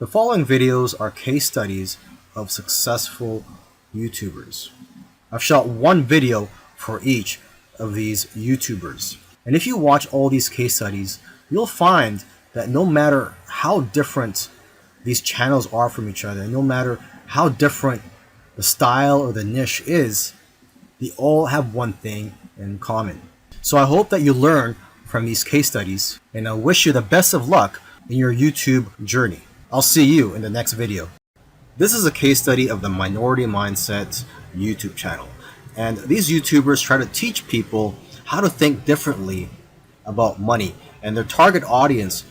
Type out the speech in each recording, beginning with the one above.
The following videos are case studies of successful YouTubers. I've shot one video for each of these YouTubers. And if you watch all these case studies, you'll find that no matter how different these channels are from each other, no matter how different the style or the niche is, they all have one thing in common. So I hope that you learn from these case studies, and I wish you the best of luck in your YouTube journey. I'll see you in the next video. This is a case study of the Minority Mindset YouTube channel. And these YouTubers try to teach people how to think differently about money. And their target audience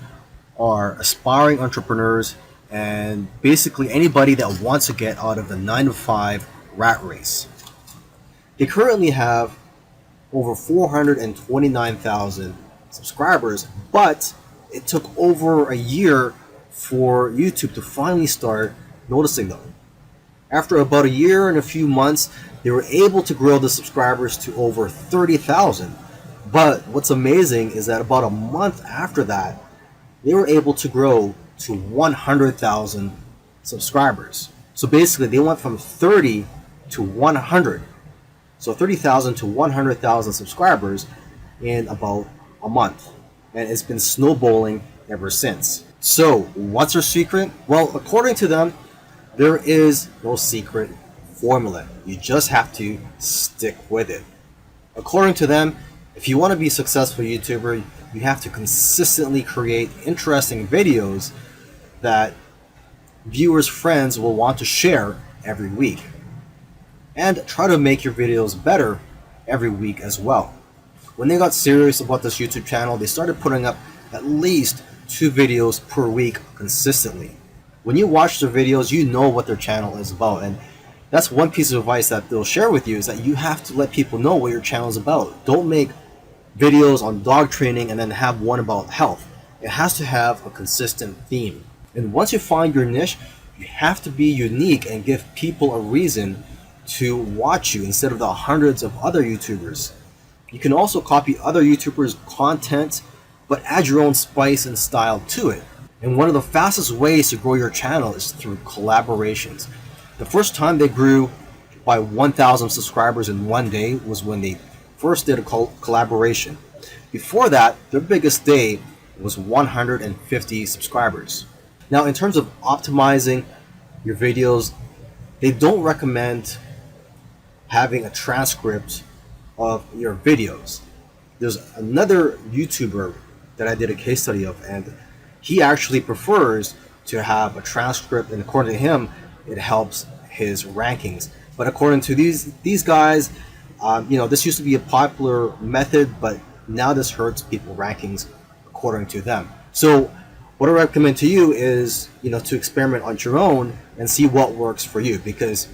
are aspiring entrepreneurs and basically anybody that wants to get out of the 9-to-5 rat race. They currently have over 429,000 subscribers, but it took over a year for YouTube to finally start noticing them. After about a year and a few months, they were able to grow the subscribers to over 30,000. But what's amazing is that about a month after that, they were able to grow to 100,000 subscribers. So basically, they went from 30 to 100. So 30,000 to 100,000 subscribers in about a month. And it's been snowballing ever since. So what's their secret? Well, according to them, there is no secret formula. You just have to stick with it. According to them, if you want to be a successful YouTuber, you have to consistently create interesting videos that viewers' friends will want to share every week. And try to make your videos better every week as well. When they got serious about this YouTube channel, they started putting up at least 2 videos per week consistently. When you watch their videos, you know what their channel is about, and that's one piece of advice that they'll share with you, is that you have to let people know what your channel is about. Don't make videos on dog training and then have one about health. It has to have a consistent theme. And once you find your niche, you have to be unique and give people a reason to watch you instead of the hundreds of other YouTubers. You can also copy other YouTubers' content, but add your own spice and style to it. And one of the fastest ways to grow your channel is through collaborations. The first time they grew by 1,000 subscribers in one day was when they first did a collaboration. Before that, their biggest day was 150 subscribers. Now, in terms of optimizing your videos, they don't recommend having a transcript of your videos. There's another YouTuber that I did a case study of, and he actually prefers to have a transcript, and according to him, it helps his rankings. But according to these guys, this used to be a popular method, but now this hurts people's rankings according to them. So what I recommend to you is, to experiment on your own and see what works for you, because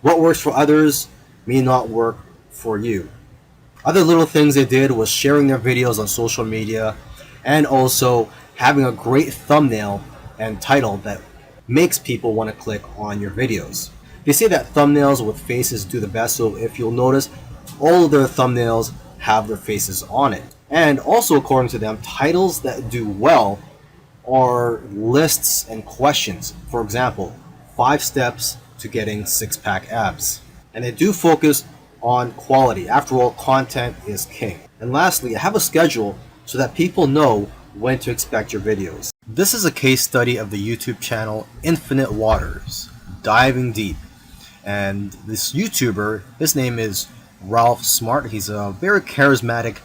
what works for others may not work for you. Other little things they did was sharing their videos on social media and also having a great thumbnail and title that makes people want to click on your videos. They say that thumbnails with faces do the best, so if you'll notice, all of their thumbnails have their faces on it. And also, according to them, titles that do well are lists and questions. For example, 5 steps to getting 6-pack abs. And they do focus on quality. After all, content is king. And lastly, have a schedule so that people know when to expect your videos. This is a case study of the YouTube channel Infinite Waters, diving deep. And this YouTuber, his name is Ralph Smart. He's a very charismatic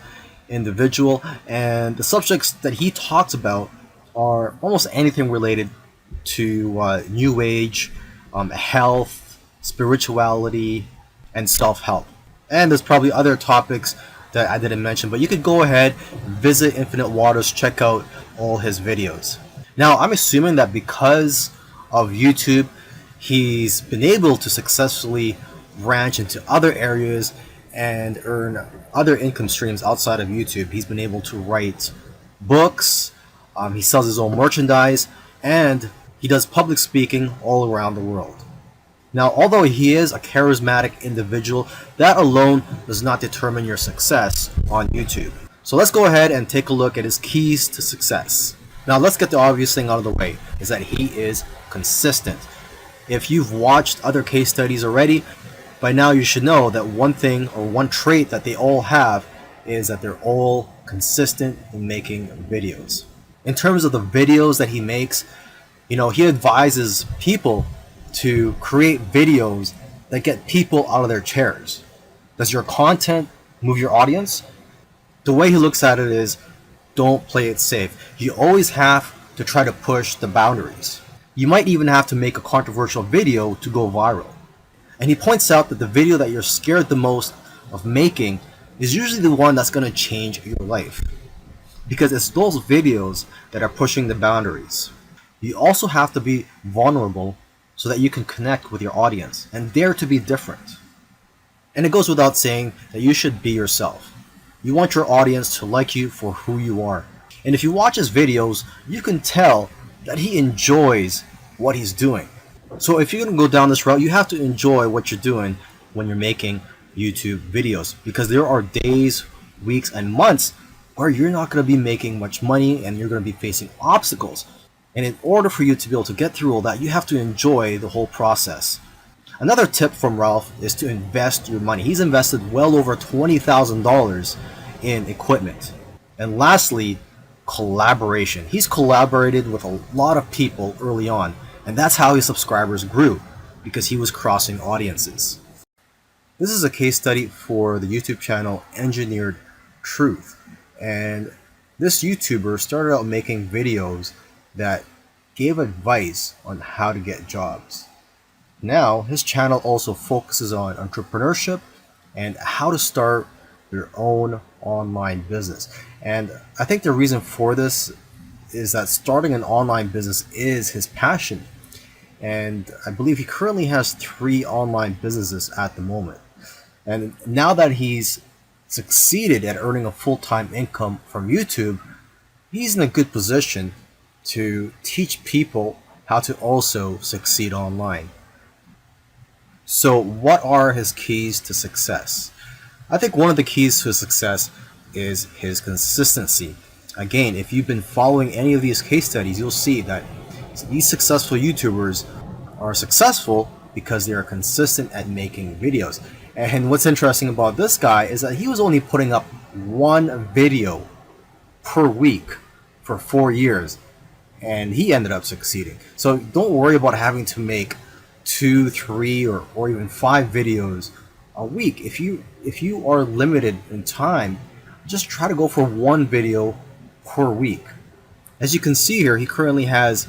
individual, and the subjects that he talks about are almost anything related to New Age, health, spirituality, and self-help. And there's probably other topics that I didn't mention, but you could go ahead, visit Infinite Waters, check out all his videos. Now, I'm assuming that because of YouTube, he's been able to successfully branch into other areas and earn other income streams outside of YouTube. He's been able to write books, he sells his own merchandise, and he does public speaking all around the world. Now, although he is a charismatic individual, that alone does not determine your success on YouTube. So let's go ahead and take a look at his keys to success. Now let's get the obvious thing out of the way, is that he is consistent. If you've watched other case studies already, by now you should know that one thing or one trait that they all have is that they're all consistent in making videos. In terms of the videos that he makes, he advises people to create videos that get people out of their chairs. Does your content move your audience? The way he looks at it is, don't play it safe. You always have to try to push the boundaries. You might even have to make a controversial video to go viral. And he points out that the video that you're scared the most of making is usually the one that's going to change your life, because it's those videos that are pushing the boundaries. You also have to be vulnerable so that you can connect with your audience and dare to be different. And it goes without saying that you should be yourself. You want your audience to like you for who you are. And if you watch his videos, you can tell that he enjoys what he's doing. So if you're going to go down this route, you have to enjoy what you're doing when you're making YouTube videos, because there are days, weeks, and months where you're not going to be making much money and you're going to be facing obstacles. And in order for you to be able to get through all that, you have to enjoy the whole process. Another tip from Ralph is to invest your money. He's invested well over $20,000 in equipment. And lastly, collaboration. He's collaborated with a lot of people early on, and that's how his subscribers grew, because he was crossing audiences. This is a case study for the YouTube channel Engineered Truth. And this YouTuber started out making videos that gave advice on how to get jobs. Now, his channel also focuses on entrepreneurship and how to start your own online business. And I think the reason for this is that starting an online business is his passion. And I believe he currently has 3 online businesses at the moment. And now that he's succeeded at earning a full-time income from YouTube, he's in a good position to teach people how to also succeed online. So what are his keys to success? I think one of the keys to success is his consistency. Again, if you've been following any of these case studies, you'll see that these successful YouTubers are successful because they are consistent at making videos. And what's interesting about this guy is that he was only putting up 1 video per week for 4 years, and he ended up succeeding. So don't worry about having to make 2, 3, or even 5 videos a week. If you are limited in time, just try to go for 1 video per week. As you can see here, he currently has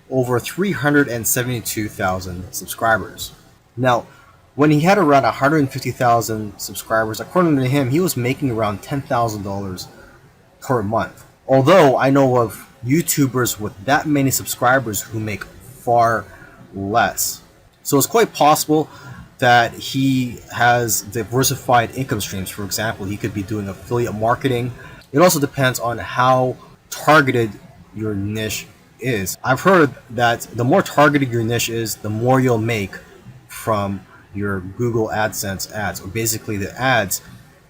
over 372,000 subscribers. Now, when he had around 150,000 subscribers, according to him, he was making around $10,000 per month. Although I know of YouTubers with that many subscribers who make far less. So it's quite possible that he has diversified income streams. For example, he could be doing affiliate marketing. It also depends on how targeted your niche is. I've heard that the more targeted your niche is, the more you'll make from your Google AdSense ads, or basically the ads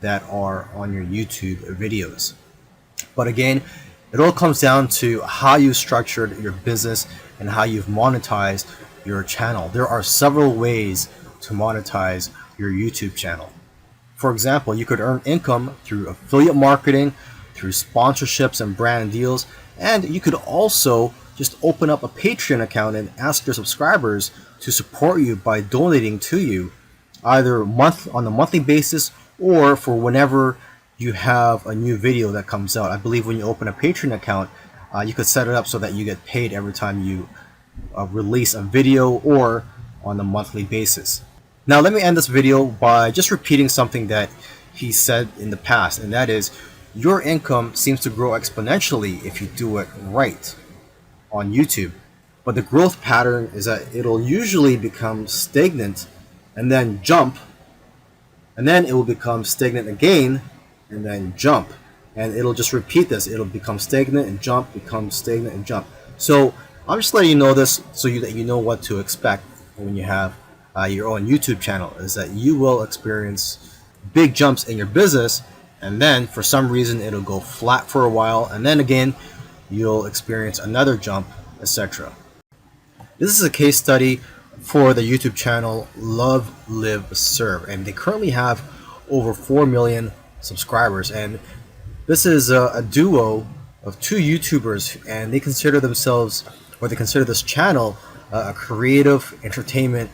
that are on your YouTube videos. But again, it all comes down to how you structured your business and how you've monetized your channel. There are several ways to monetize your YouTube channel. For example, you could earn income through affiliate marketing, through sponsorships and brand deals, and you could also just open up a Patreon account and ask your subscribers to support you by donating to you, either on a monthly basis or for whenever you have a new video that comes out. I believe when you open a Patreon account, you could set it up so that you get paid every time you release a video, or on a monthly basis. Now let me end this video by just repeating something that he said in the past, and that is, your income seems to grow exponentially if you do it right on YouTube. But the growth pattern is that it'll usually become stagnant and then jump, and then it will become stagnant again and then jump, and it'll just repeat this. It'll become stagnant and jump, become stagnant and jump. So I'm just letting you know this so that you know what to expect when you have your own YouTube channel, is that you will experience big jumps in your business, and then for some reason it'll go flat for a while, and then again you'll experience another jump, etc. This is a case study for the YouTube channel Love, Live, Serve, and they currently have over 4 million subscribers. And this is a duo of two YouTubers, and they consider themselves, or they consider this channel, a creative entertainment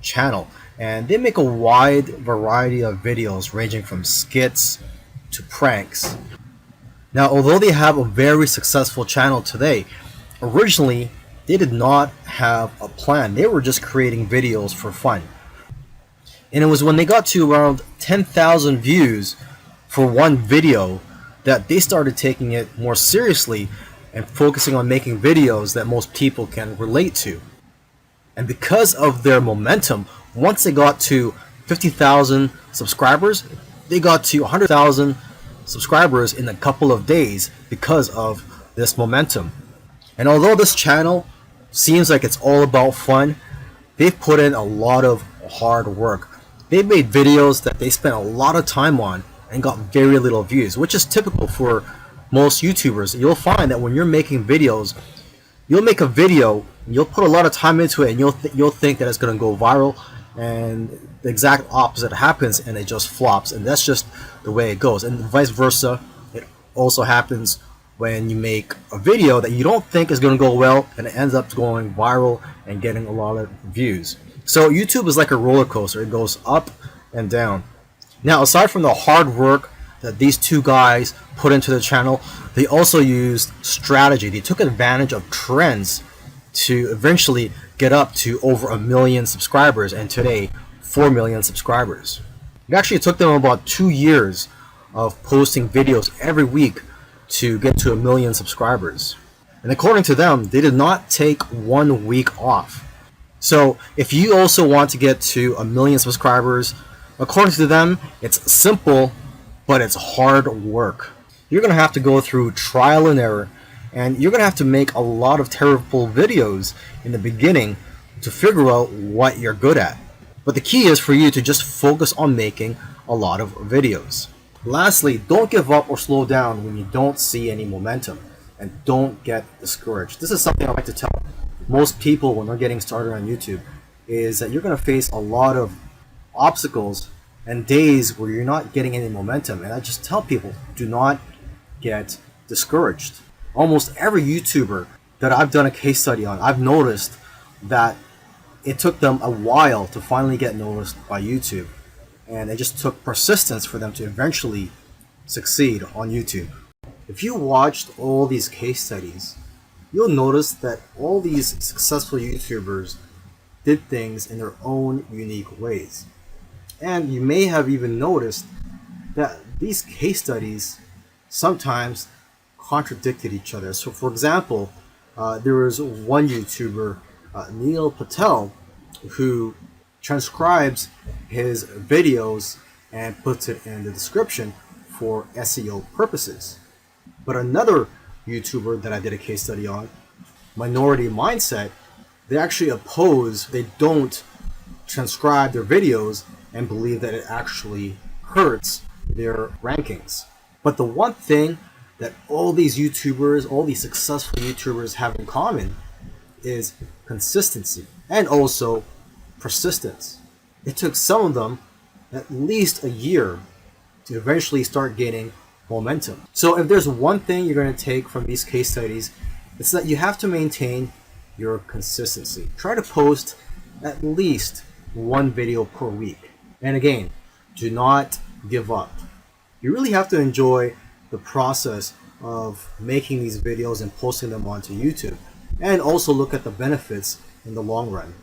channel. And they make a wide variety of videos ranging from skits to pranks. Now, although they have a very successful channel today, originally they did not have a plan. They were just creating videos for fun. And it was when they got to around 10,000 views for one video that they started taking it more seriously and focusing on making videos that most people can relate to. And because of their momentum, once they got to 50,000 subscribers, they got to 100,000 subscribers in a couple of days because of this momentum. And although this channel seems like it's all about fun, they've put in a lot of hard work. They've made videos that they spent a lot of time on and got very little views, which is typical for most YouTubers. You'll find that when you're making videos, you'll make a video, you'll put a lot of time into it, and you'll think that it's going to go viral, and the exact opposite happens, and it just flops. And that's just the way it goes. And vice versa, it also happens when you make a video that you don't think is going to go well, and it ends up going viral and getting a lot of views. So YouTube is like a roller coaster. It goes up and down. Now, aside from the hard work that these two guys put into the channel, they also used strategy. They took advantage of trends to eventually get up to over 1 million subscribers, and today 4 million subscribers. It actually took them about 2 years of posting videos every week to get to 1 million subscribers. And according to them, they did not take 1 week off. So if you also want to get to 1 million subscribers, according to them, it's simple, but it's hard work. You're going to have to go through trial and error, and you're going to have to make a lot of terrible videos in the beginning to figure out what you're good at. But the key is for you to just focus on making a lot of videos. Lastly, don't give up or slow down when you don't see any momentum, and don't get discouraged. This is something I like to tell most people when they're getting started on YouTube, is that you're going to face a lot of obstacles and days where you're not getting any momentum. And I just tell people, do not get discouraged. Almost every YouTuber that I've done a case study on, I've noticed that it took them a while to finally get noticed by YouTube. And it just took persistence for them to eventually succeed on YouTube. If you watched all these case studies, you'll notice that all these successful YouTubers did things in their own unique ways. And you may have even noticed that these case studies sometimes contradicted each other. So for example, there was one YouTuber, Neil Patel, who transcribes his videos and puts it in the description for SEO purposes. But another YouTuber that I did a case study on, Minority Mindset, they actually oppose, they don't transcribe their videos and believe that it actually hurts their rankings. But the one thing that all these YouTubers, all these successful YouTubers have in common is consistency and also persistence. It took some of them at least a year to eventually start gaining momentum. So if there's one thing you're going to take from these case studies, it's that you have to maintain your consistency. Try to post at least one video per week. And again, do not give up. You really have to enjoy the process of making these videos and posting them onto YouTube, and also look at the benefits in the long run.